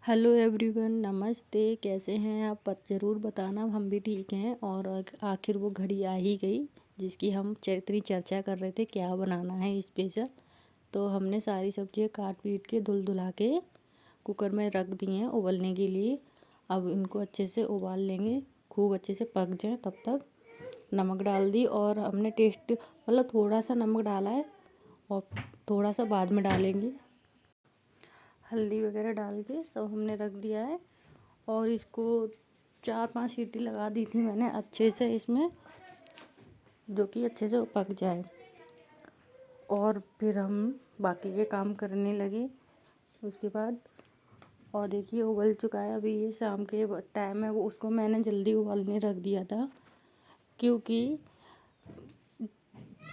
Hello everyone, नमस्ते। कैसे हैं आप? ज़रूर बताना, हम भी ठीक हैं। और आखिर वो घड़ी आ ही गई जिसकी हम इतनी चर्चा कर रहे थे, क्या बनाना है स्पेशल। तो हमने सारी सब्जियां काट पीट के धुल धुला के कुकर में रख दी हैं उबलने के लिए। अब इनको अच्छे से उबाल लेंगे, खूब अच्छे से पक जाए तब तक। नमक डाल दी और हमने टेस्ट मतलब थोड़ा सा नमक डाला है और थोड़ा सा बाद में डालेंगे। हल्दी वगैरह डाल के सब हमने रख दिया है और इसको 4-5 सीटी लगा दी थी मैंने अच्छे से इसमें, जो कि अच्छे से पक जाए। और फिर हम बाकी के काम करने लगे उसके बाद। और देखिए उबल चुका है। अभी ये शाम के टाइम है, वो उसको मैंने जल्दी उबालने रख दिया था क्योंकि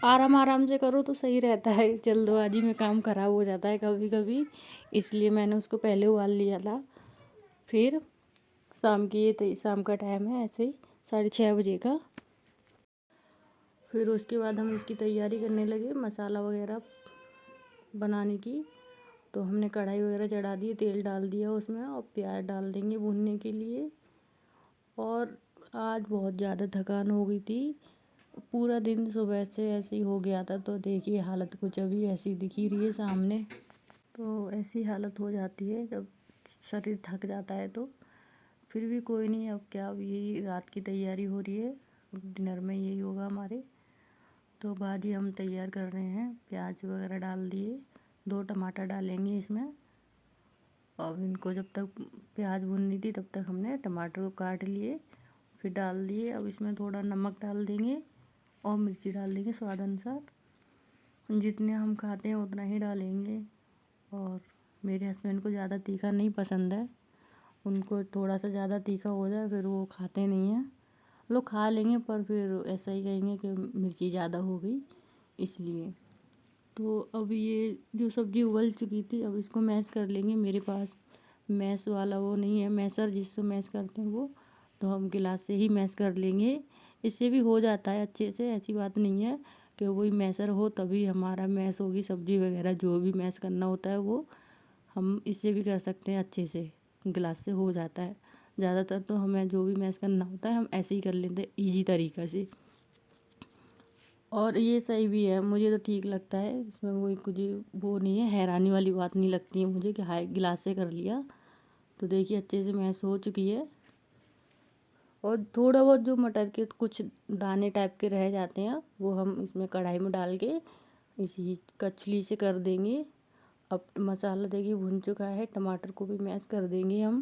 आराम आराम से करो तो सही रहता है, जल्दबाजी में काम खराब हो जाता है कभी कभी। इसलिए मैंने उसको पहले उबाल लिया था। फिर शाम का टाइम है, ऐसे ही 6:30 बजे का। फिर उसके बाद हम इसकी तैयारी करने लगे मसाला वगैरह बनाने की। तो हमने कढ़ाई वगैरह चढ़ा दी, तेल डाल दिया उसमें और प्याज डाल देंगे भूनने के लिए। और आज बहुत ज़्यादा थकान हो गई थी, पूरा दिन सुबह से ऐसे ही हो गया था। तो देखिए हालत कुछ अभी ऐसी दिख ही रही है सामने। तो ऐसी हालत हो जाती है जब शरीर थक जाता है। तो फिर भी कोई नहीं, अब क्या, अब यही रात की तैयारी हो रही है, डिनर में यही होगा हमारे। तो भाजी हम तैयार कर रहे हैं, प्याज वगैरह डाल दिए, 2 टमाटर डालेंगे इसमें। अब इनको जब तक प्याज भूननी थी तब तक हमने टमाटर को काट लिए, फिर डाल दिए। अब इसमें थोड़ा नमक डाल देंगे और मिर्ची डाल देंगे स्वाद अनुसार। जितने हम खाते हैं उतना ही डालेंगे। और मेरे हस्बैंड को ज़्यादा तीखा नहीं पसंद है, उनको थोड़ा सा ज़्यादा तीखा हो जाए फिर वो खाते नहीं हैं। लोग खा लेंगे पर फिर ऐसा ही कहेंगे कि मिर्ची ज़्यादा हो गई, इसलिए। तो अब ये जो सब्ज़ी उबल चुकी थी, अब इसको मैश कर लेंगे। मेरे पास मैश वाला वो नहीं है, मैसर जिससे मैश करते हैं वो, तो हम गिलास से ही मैश कर लेंगे। इससे भी हो जाता है अच्छे से, ऐसी बात नहीं है कि वही मैसर हो तभी हमारा मैश होगी सब्ज़ी वगैरह। जो भी मैश करना होता है वो हम इससे भी कर सकते हैं, अच्छे से गिलास से हो जाता है। ज़्यादातर तो हमें जो भी मैश करना होता है हम ऐसे ही कर लेते हैं, ईजी तरीक़ा से। और ये सही भी है, मुझे तो ठीक लगता है, इसमें कोई कुछ वो नहीं है, हैरानी वाली बात नहीं लगती है मुझे कि हाय गिलास से कर लिया। तो देखिए अच्छे से मैश हो चुकी है। और थोड़ा बहुत जो मटर के कुछ दाने टाइप के रह जाते हैं वो हम इसमें कढ़ाई में डाल के इसी कचली से कर देंगे। अब मसाला देखिए भुन चुका है, टमाटर को भी मैश कर देंगे हम,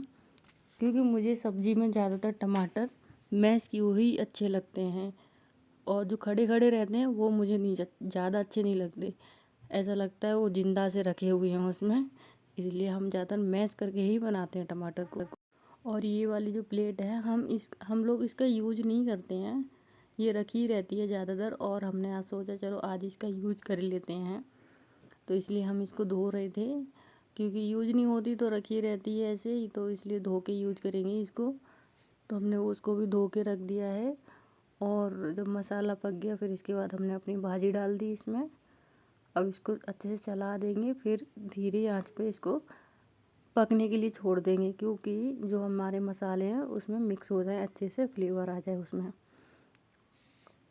क्योंकि मुझे सब्ज़ी में ज़्यादातर टमाटर मैश किए हुए ही अच्छे लगते हैं। और जो खड़े खड़े रहते हैं वो मुझे नहीं ज़्यादा अच्छे नहीं लगते, ऐसा लगता है वो जिंदा से रखे हुए हैं उसमें। इसलिए हम ज़्यादातर मैश करके ही बनाते हैं टमाटर को। और ये वाली जो प्लेट है, हम लोग इसका यूज नहीं करते हैं, ये रखी रहती है ज़्यादातर। और हमने आज सोचा चलो आज इसका यूज कर लेते हैं, तो इसलिए हम इसको धो रहे थे, क्योंकि यूज नहीं होती तो रखी रहती है ऐसे ही, तो इसलिए धो के यूज करेंगे इसको। तो हमने उसको भी धो के रख दिया है। और जब मसाला पक गया फिर इसके बाद हमने अपनी भाजी डाल दी इसमें। अब इसको अच्छे से चला देंगे, फिर धीरे आंच पे इसको पकने के लिए छोड़ देंगे, क्योंकि जो हमारे मसाले हैं उसमें मिक्स हो जाए, अच्छे से फ्लेवर आ जाए उसमें।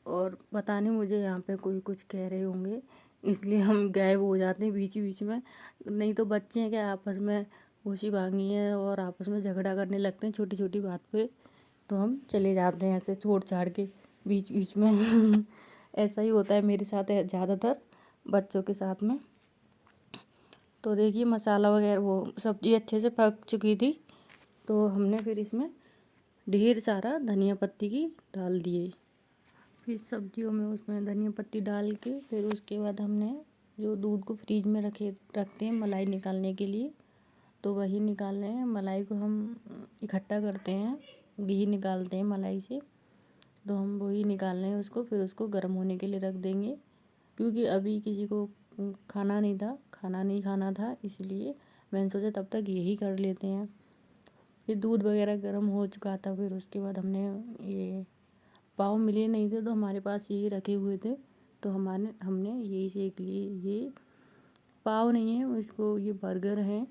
और पता नहीं, मुझे यहाँ पे कोई कुछ कह रहे होंगे इसलिए हम गायब हो जाते हैं बीच बीच में। नहीं तो बच्चे हैं क्या, आपस में खुशी भांगी हैं और आपस में झगड़ा करने लगते हैं छोटी छोटी बात पे, तो हम चले जाते हैं ऐसे छोड़ छाड़ के बीच बीच में। ऐसा ही होता है मेरे साथ ज़्यादातर बच्चों के साथ में। तो देखिए मसाला वगैरह वो सब्ज़ी अच्छे से पक चुकी थी, तो हमने फिर इसमें ढेर सारा धनिया पत्ती की डाल दिए। फिर सब्जियों में उसमें धनिया पत्ती डाल के फिर उसके बाद हमने जो दूध को फ्रीज में रखते हैं मलाई निकालने के लिए, तो वही निकालने हैं। मलाई को हम इकट्ठा करते हैं, घी निकालते हैं मलाई से, तो हम वही निकालने हैं उसको। फिर उसको गर्म होने के लिए रख देंगे, क्योंकि अभी किसी को खाना नहीं खाना था, इसलिए मैंने सोचा तब तक यही कर लेते हैं। फिर दूध वगैरह गर्म हो चुका था, फिर उसके बाद हमने ये पाव मिले नहीं थे तो हमारे पास यही रखे हुए थे, तो हमने यही सेक लिए। ये पाव नहीं है इसको, ये बर्गर है,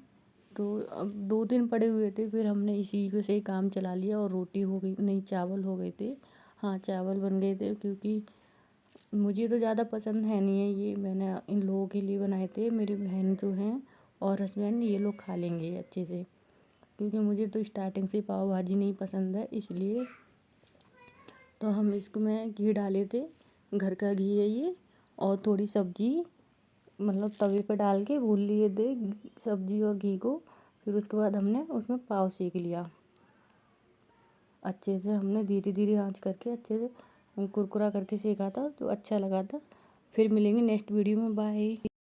तो अब 2 दिन पड़े हुए थे, फिर हमने इसी को से ही काम चला लिया और रोटी हो गई, नहीं चावल हो गए थे। हाँ, चावल बन गए थे, क्योंकि मुझे तो ज़्यादा पसंद है नहीं है ये, मैंने इन लोगों के लिए बनाए थे। मेरी बहन जो हैं और हस्बैंड, ये लोग खा लेंगे अच्छे से, क्योंकि मुझे तो स्टार्टिंग से पाव भाजी नहीं पसंद है, इसलिए। तो हम इसको में घी डाले थे, घर का घी है ये, और थोड़ी सब्जी मतलब तवे पे डाल के भून लिए थे सब्जी और घी को। फिर उसके बाद हमने उसमें पाव सेक लिया अच्छे से, हमने धीरे धीरे आंच करके अच्छे से कुरकुरा करके सेका था, तो अच्छा लगा था। फिर मिलेंगे नेक्स्ट वीडियो में, बाय।